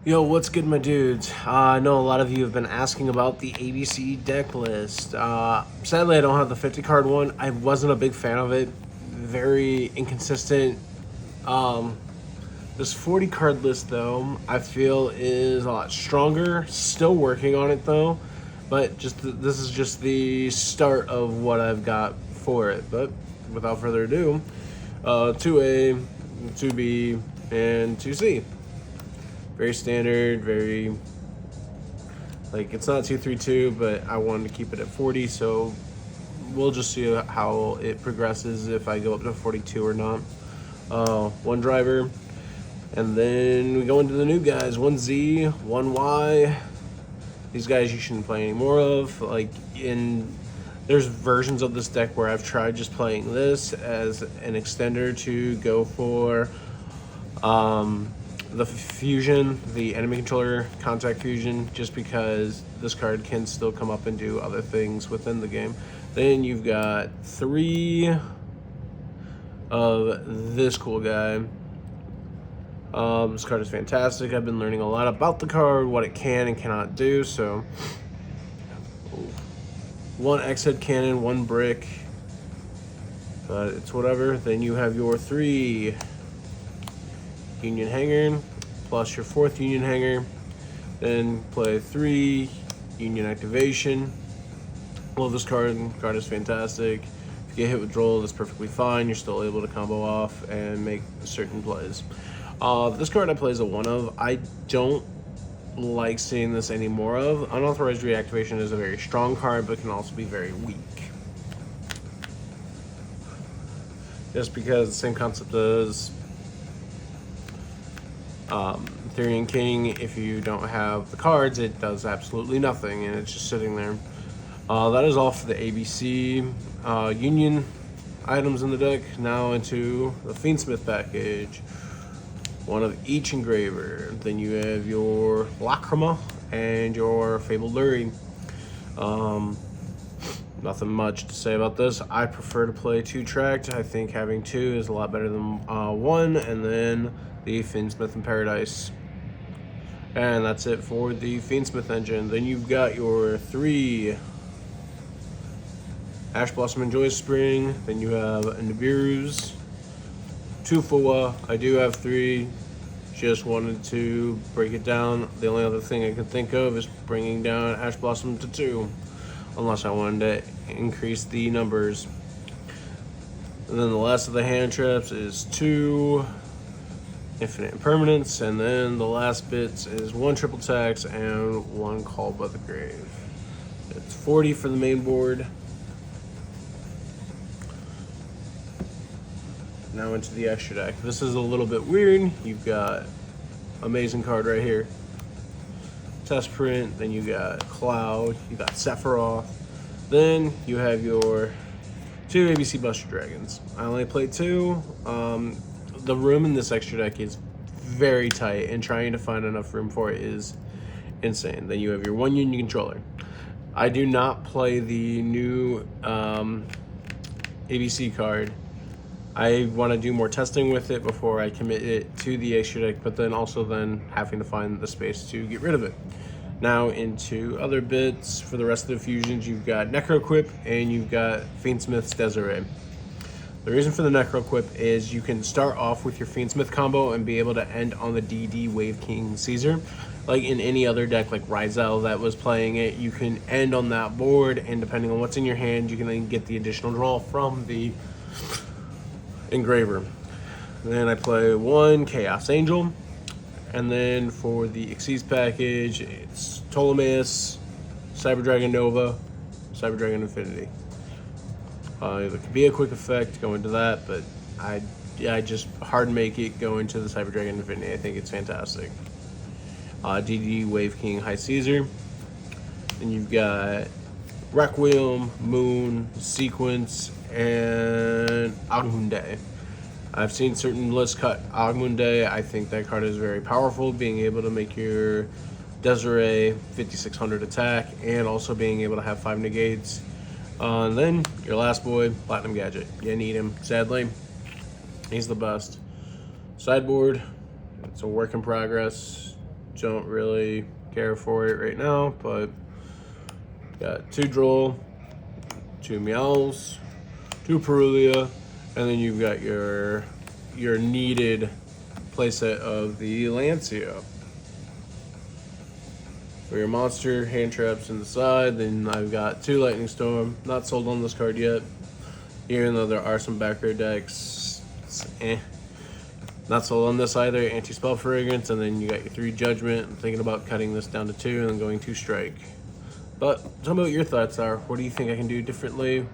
Yo, what's good, my dudes? I know a lot of you have been asking about the ABC deck list. Sadly, I don't have the 50 card one. I wasn't a big fan of it. Very inconsistent. Um, this 40 card list, though, I feel is a lot stronger. Still working on it, though. But this is just the start of what I've got for it. But without further ado, 2A, 2B, and 2C. Very standard, very like it's not 232, but I wanted to keep it at 40, so we'll just see how it progresses if I go up to 42 or not. One driver, and then we go into the new guys. One Z, one Y. These guys you shouldn't play any more of. There's versions of this deck where I've tried just playing this as an extender to go for the fusion, the enemy controller contact fusion, just because this card can still come up and do other things within the game. Then you've got 3 of this cool guy. This card is fantastic. I've been learning a lot about the card, what it can and cannot do. So, 1 X-Head cannon, 1 brick, but it's whatever. Then you have your 3 Union Hanger, plus your 4th Union Hanger. Then play 3 Union Activation. Love this card. Card is fantastic. If you get hit with Droll, that's perfectly fine. You're still able to combo off and make certain plays. This card I play as a 1 of. I don't like seeing this any more of. Unauthorized Reactivation is a very strong card, but can also be very weak. Just because the same concept as Therian King, if you don't have the cards, it does absolutely nothing, and it's just sitting there. That is all for the ABC Union items in the deck. Now into the Fiendsmith package. 1 of each engraver. Then you have your Lacrima and your Fabled Lurie. Nothing much to say about this. I prefer to play 2-tracked. I think having 2 is a lot better than 1. And then the Fiendsmith in Paradise. And that's it for the Fiendsmith engine. Then you've got your 3 Ash Blossom and Joy Spring. Then you have Nibiru's, 2 Fuwa. I do have 3. Just wanted to break it down. The only other thing I can think of is bringing down Ash Blossom to 2. Unless I wanted to increase the numbers. And then the last of the hand traps is 2 Infinite Impermanence, and then the last bits is 1 triple tax and 1 Call by the Grave. It's 40 for the main board. Now into the extra deck. This is a little bit weird. You've got amazing card right here. Test Print, then you got Cloud, you got Sephiroth, then you have your 2 ABC Buster Dragons. I only played 2. The room in this extra deck is very tight, and trying to find enough room for it is insane. Then you have your 1 Union Controller. I do not play the new ABC card. I want to do more testing with it before I commit it to the extra deck, but then also having to find the space to get rid of it. Now into other bits. For the rest of the fusions, you've got Necroquip and you've got Fiendsmith's Desiree. The reason for the Necroquip is you can start off with your Fiendsmith combo and be able to end on the DD Wave King Caesar. Like in any other deck, like Ryzel that was playing it, you can end on that board, and depending on what's in your hand, you can then get the additional draw from the engraver. Then I play 1 Chaos Angel, and then for the Xyz package, it's Ptolemaeus, Cyber Dragon Nova, Cyber Dragon Infinity. There could be a quick effect go into that, but I just hard make it go into the Cyber Dragon Infinity. I think it's fantastic. DD Wave King High Caesar. Then you've got Requiem, Moon, Sequence, and Agmunde. I've seen certain lists cut Agmunde. I think that card is very powerful, being able to make your Desiree 5600 attack, and also being able to have 5 negates. And then your last boy, Platinum Gadget. You need him, sadly. He's the best. Sideboard, it's a work in progress. don't really care for it right now, but got 2 Droll, 2 Meows, 2 Perulia, and then you've got your needed playset of the Lancia. For your monster, hand traps in the side, then I've got 2 Lightning Storm, not sold on this card yet, even though there are some back row decks. Not sold on this either, Anti-Spell Fragrance, and then you got your 3 Judgment. I'm thinking about cutting this down to 2 and then going 2 Strike. But tell me what your thoughts are. What do you think I can do differently?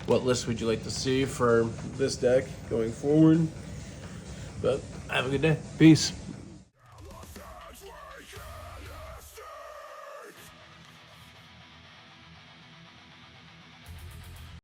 What list would you like to see for this deck going forward? But have a good day. Peace.